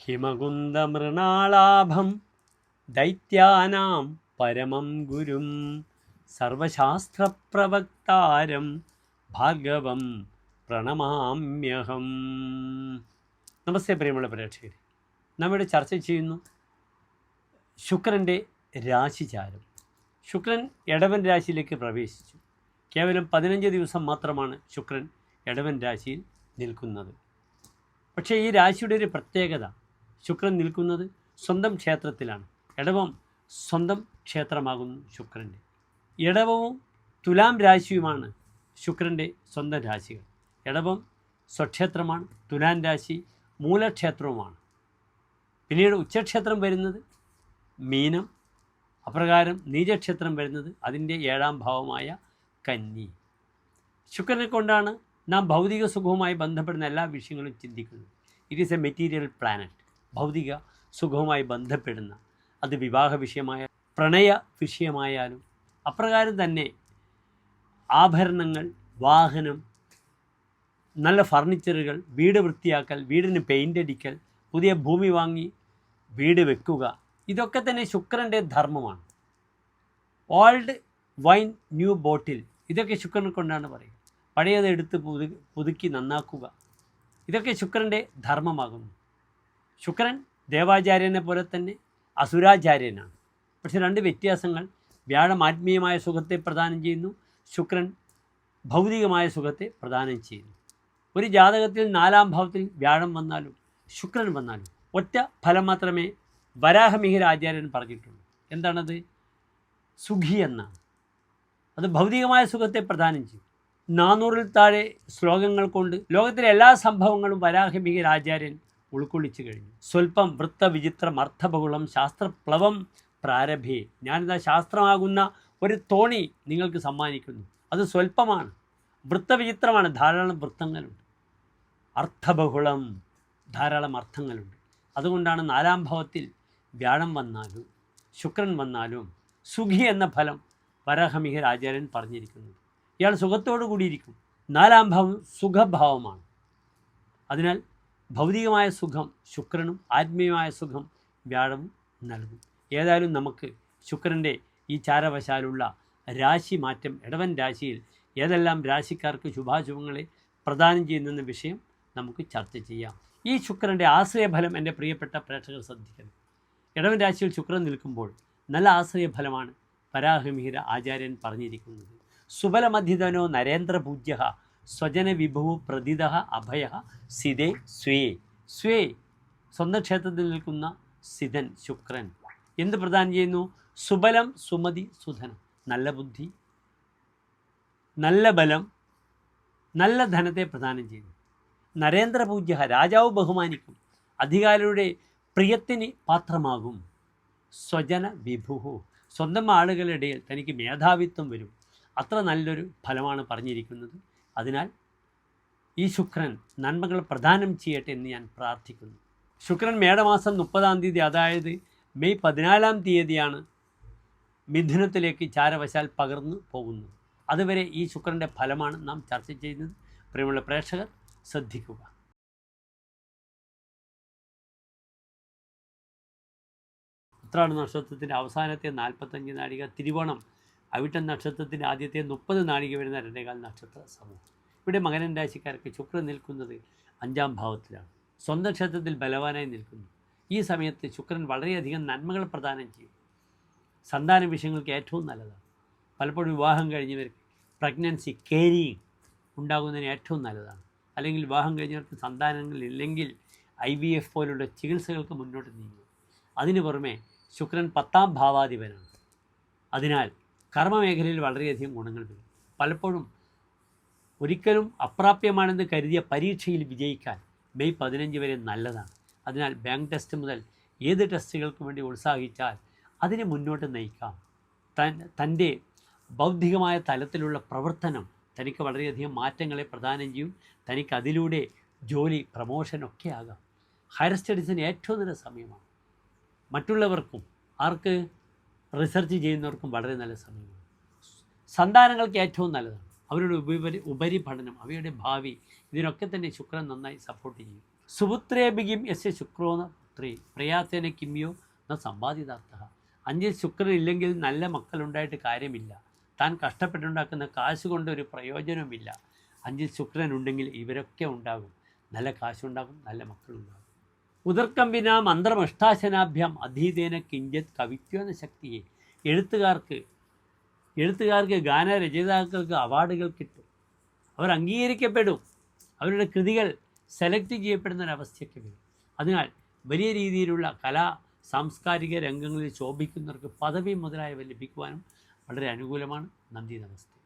ഹിമകുന്ദമൃണാളാഭം ദൈത്യാനാം പരമം ഗുരും സർവശാസ്ത്രപ്രവക്താരം ഭാർഗവം പ്രണമാമ്യഹം. നമസ്തേ പ്രിയമുള്ള പ്രേക്ഷകരെ, നമ്മിവിടെ ചർച്ച ചെയ്യുന്നു ശുക്രൻ്റെ രാശിചാരം. ശുക്രൻ ഇടവൻ രാശിയിലേക്ക് പ്രവേശിച്ചു. കേവലം 15 ദിവസം മാത്രമാണ് ശുക്രൻ ഇടവൻ രാശിയിൽ നിൽക്കുന്നത്. പക്ഷേ ഈ രാശിയുടെ ഒരു പ്രത്യേകത, ശുക്രൻ നിൽക്കുന്നത് സ്വന്തം ക്ഷേത്രത്തിലാണ്. ഇടവം സ്വന്തം ക്ഷേത്രമാകുന്നു ശുക്രൻ്റെ. ഇടവവും തുലാം രാശിയുമാണ് ശുക്രൻ്റെ സ്വന്തം രാശികൾ. ഇടവം സ്വക്ഷേത്രമാണ്, തുലാം രാശി മൂലക്ഷേത്രവുമാണ്. പിന്നീട് ഉച്ചക്ഷേത്രം വരുന്നത് മീനം, അപ്രകാരം നീചക്ഷേത്രം വരുന്നത് അതിൻ്റെ 7ാം ഭാവമായ കന്നി. ശുക്രനെ കൊണ്ടാണ് നാം ഭൗതിക സുഖവുമായി ബന്ധപ്പെടുന്ന എല്ലാ വിഷയങ്ങളും ചിന്തിക്കുന്നത്. It is A material planet. ഭൗതിക സുഖവുമായി ബന്ധപ്പെടുന്ന, അത് വിവാഹ വിഷയമായ പ്രണയ വിഷയമായാലും അപ്രകാരം തന്നെ ആഭരണങ്ങൾ, വാഹനം, നല്ല ഫർണിച്ചറുകൾ, വീട് വൃത്തിയാക്കൽ, വീടിന് പെയിൻ്റ് അടിക്കൽ, പുതിയ ഭൂമി വാങ്ങി വീട് വെക്കുക, ഇതൊക്കെ തന്നെ ശുക്രൻ്റെ ധർമ്മമാണ്. ഓൾഡ് വൈൻ ന്യൂ ബോട്ടിൽ, ഇതൊക്കെ ശുക്രനെ കൊണ്ടാണ് പറയുക. പഴയത് എടുത്ത് പുതുക്കി നന്നാക്കുക, ഇതൊക്കെ ശുക്രൻ്റെ ധർമ്മമാകുന്നു. ശുക്രൻ ദേവാചാര്യനെ പോലെ തന്നെ അസുരാചാര്യനാണ്. പക്ഷേ 2 വ്യത്യാസങ്ങൾ. വ്യാഴം ആത്മീയമായ സുഖത്തെ പ്രദാനം ചെയ്യുന്നു, ശുക്രൻ ഭൗതികമായ സുഖത്തെ പ്രദാനം ചെയ്യുന്നു. ഒരു ജാതകത്തിൽ 4ാം ഭാവത്തിൽ വ്യാഴം വന്നാലും ശുക്രൻ വന്നാലും ഒറ്റ ഫലം മാത്രമേ വരാഹമിഹിര ആചാര്യൻ പറഞ്ഞിട്ടുള്ളൂ. എന്താണത്? സുഖി എന്നാണ്. അത് ഭൗതികമായ സുഖത്തെ പ്രദാനം ചെയ്യും. 400-ൽ താഴെ ശ്ലോകങ്ങൾ കൊണ്ട് ലോകത്തിലെ എല്ലാ സംഭവങ്ങളും വരാഹമിഹിര ആചാര്യൻ ഉൾക്കൊള്ളിച്ചു കഴിഞ്ഞു. സ്വൽപ്പം വൃത്തവിചിത്രം അർത്ഥബഹുളം ശാസ്ത്രപ്ലവം പ്രാരഭേ. ഞാനിതാ ശാസ്ത്രമാകുന്ന ഒരു തോണി നിങ്ങൾക്ക് സമ്മാനിക്കുന്നു. അത് സ്വൽപ്പമാണ്, വൃത്തവിചിത്രമാണ്, ധാരാളം വൃത്തങ്ങളുണ്ട്. അർത്ഥബഹുളം, ധാരാളം അർത്ഥങ്ങളുണ്ട്. അതുകൊണ്ടാണ് 4ാം ഭാവത്തിൽ വ്യാഴം വന്നാലും ശുക്രൻ വന്നാലും സുഖി എന്ന ഫലം വരാഹമിഹിര ആചാര്യൻ പറഞ്ഞിരിക്കുന്നത്. ഇയാൾ സുഖത്തോടു കൂടിയിരിക്കും. 4ാം ഭാവം സുഖഭാവമാണ്. അതിനാൽ ഭൗതികമായ സുഖം ശുക്രനും ആത്മീയമായ സുഖം വ്യാഴവും നൽകും. ഏതായാലും നമുക്ക് ശുക്രൻ്റെ ഈ ചാരവശാലുള്ള രാശി മാറ്റം, ഇടവൻ രാശിയിൽ ഏതെല്ലാം രാശിക്കാർക്ക് ശുഭാശുഭങ്ങളെ പ്രദാനം ചെയ്യുന്നെന്ന വിഷയം നമുക്ക് ചർച്ച ചെയ്യാം. ഈ ശുക്രൻ്റെ ആശ്രയഫലം എൻ്റെ പ്രിയപ്പെട്ട പ്രേക്ഷകർ ശ്രദ്ധിക്കണം. ഇടവൻ രാശിയിൽ ശുക്രൻ നിൽക്കുമ്പോൾ നല്ല ആശ്രയഫലമാണ് വരാഹമിഹിര ആചാര്യൻ പറഞ്ഞിരിക്കുന്നത്. സുബലമധിതനോ നരേന്ദ്രപൂജ്യ സ്വജന വിഭവ പ്രതിത അഭയ സിതേ സ്വേ. സ്വേ, സ്വന്തം ക്ഷേത്രത്തിൽ നിൽക്കുന്ന സിതൻ ശുക്രൻ എന്ത് പ്രദാനം ചെയ്യുന്നു? സുബലം, സുമതി, സുധനം, നല്ല ബുദ്ധി, നല്ല ബലം, നല്ല ധനത്തെ പ്രദാനം ചെയ്യുന്നു. നരേന്ദ്രപൂജ്യ, രാജാവ് ബഹുമാനിക്കും, അധികാരിയുടെ പ്രിയത്തിന് പാത്രമാകും. സ്വജന വിഭുഹു, സ്വന്തം ആളുകളുടെ ഇടയിൽ തനിക്ക് മേധാവിത്വം വരും. അത്ര നല്ലൊരു ഫലമാണ് പറഞ്ഞിരിക്കുന്നത്. അതിനാൽ ഈ ശുക്രൻ നന്മകൾ പ്രദാനം ചെയ്യട്ടെ എന്ന് ഞാൻ പ്രാർത്ഥിക്കുന്നു. ശുക്രൻ മേടമാസം 30-ാം തീയതി, അതായത് മെയ് 14-ാം തീയതിയാണ് മിഥുനത്തിലേക്ക് ചാരവശാൽ പകർന്നു പോകുന്നത്. അതുവരെ ഈ ശുക്രൻ്റെ ഫലമാണ് നാം ചർച്ച ചെയ്യുന്നത്. പ്രിയമുള്ള പ്രേക്ഷകർ ശ്രദ്ധിക്കുക. ഉത്രാട നക്ഷത്രത്തിൻ്റെ അവസാനത്തെ 45 നാഴിക, തിരുവോണം അവിട്ടം നക്ഷത്രത്തിൻ്റെ ആദ്യത്തെ 30 നാഴിക വരുന്ന 2.25 നക്ഷത്ര സമൂഹം. ഇവിടെ മകരൻ രാശിക്കാർക്ക് ശുക്രൻ നിൽക്കുന്നത് 5ാം ഭാവത്തിലാണ്. സ്വന്തം ക്ഷേത്രത്തിൽ ബലവാനായി നിൽക്കുന്നു. ഈ സമയത്ത് ശുക്രൻ വളരെയധികം നന്മകൾ പ്രദാനം ചെയ്യും. സന്താന വിഷയങ്ങൾക്ക് ഏറ്റവും നല്ലതാണ്. പലപ്പോഴും വിവാഹം കഴിഞ്ഞവർക്ക് പ്രഗ്നൻസി, കേരിയിങ് ഉണ്ടാകുന്നതിന് ഏറ്റവും നല്ലതാണ്. അല്ലെങ്കിൽ വിവാഹം കഴിഞ്ഞവർക്ക് സന്താനങ്ങളില്ലെങ്കിൽ IVF പോലുള്ള ചികിത്സകൾക്ക് മുന്നോട്ട് നീങ്ങും. അതിനു പുറമെ ശുക്രൻ 10ാം ഭാവാധിപനാണ്. അതിനാൽ കർമ്മമേഖലയിൽ വളരെയധികം ഗുണങ്ങൾ വരും. പലപ്പോഴും ഒരിക്കലും അപ്രാപ്യമാണെന്ന് കരുതിയ പരീക്ഷയിൽ വിജയിക്കാൻ മെയ് 15 വരെ നല്ലതാണ്. അതിനാൽ ബാങ്ക് ടെസ്റ്റ് മുതൽ ഏത് ടെസ്റ്റുകൾക്ക് വേണ്ടി ഉത്സാഹിച്ചാൽ അതിനെ മുന്നോട്ട് നയിക്കാം. തൻ്റെ ബൗദ്ധികമായ തലത്തിലുള്ള പ്രവർത്തനം തനിക്ക് വളരെയധികം മാറ്റങ്ങളെ പ്രദാനം ചെയ്യും. തനിക്ക് അതിലൂടെ ജോലി, പ്രമോഷനൊക്കെ ആകാം. ഹയർ സ്റ്റഡീസിന് ഏറ്റവും നല്ല സമയമാണ്. മറ്റുള്ളവർക്കും, ആർക്ക്, റിസർച്ച് ചെയ്യുന്നവർക്കും വളരെ നല്ല സമയമാണ്. സന്താനങ്ങൾക്ക് ഏറ്റവും നല്ലതാണ്. അവരുടെ ഉപരിപഠനം, അവയുടെ ഭാവി, ഇതിനൊക്കെ തന്നെ ശുക്രൻ നന്നായി സപ്പോർട്ട് ചെയ്യും. സുപുത്രേബിഗിം യസ്യ ശുക്രോന പുത്രി പ്രയാസേന കിമ്യോ ന സമ്പാദിതാർത്ഥ. 5 ശുക്രൻ ഇല്ലെങ്കിൽ നല്ല മക്കളുണ്ടായിട്ട് കാര്യമില്ല. താൻ കഷ്ടപ്പെട്ടുണ്ടാക്കുന്ന കാശ് കൊണ്ട് ഒരു പ്രയോജനവുമില്ല. 5 ശുക്രൻ ഉണ്ടെങ്കിൽ ഇവരൊക്കെ ഉണ്ടാകും. നല്ല കാശുണ്ടാകും, നല്ല മക്കളുണ്ടാകും. ഉദർക്കമ്പിന മന്ത്രമഷ്ടാശനാഭ്യം അധീതേന കിഞ്ചത് കവിത്വന ശക്തിയെ. എഴുത്തുകാർക്ക് ഗാനരചയിതാക്കൾക്ക് അവാർഡുകൾ കിട്ടും. അവർ അംഗീകരിക്കപ്പെടും. അവരുടെ കൃതികൾ സെലക്ട് ചെയ്യപ്പെടുന്നൊരവസ്ഥയൊക്കെ വരും. അതിനാൽ വലിയ രീതിയിലുള്ള കലാ സാംസ്കാരിക രംഗങ്ങളിൽ ശോഭിക്കുന്നവർക്ക് പദവി മുതലായവ ലഭിക്കുവാനും വളരെ അനുകൂലമാണ്. നന്ദി, നമസ്തേ.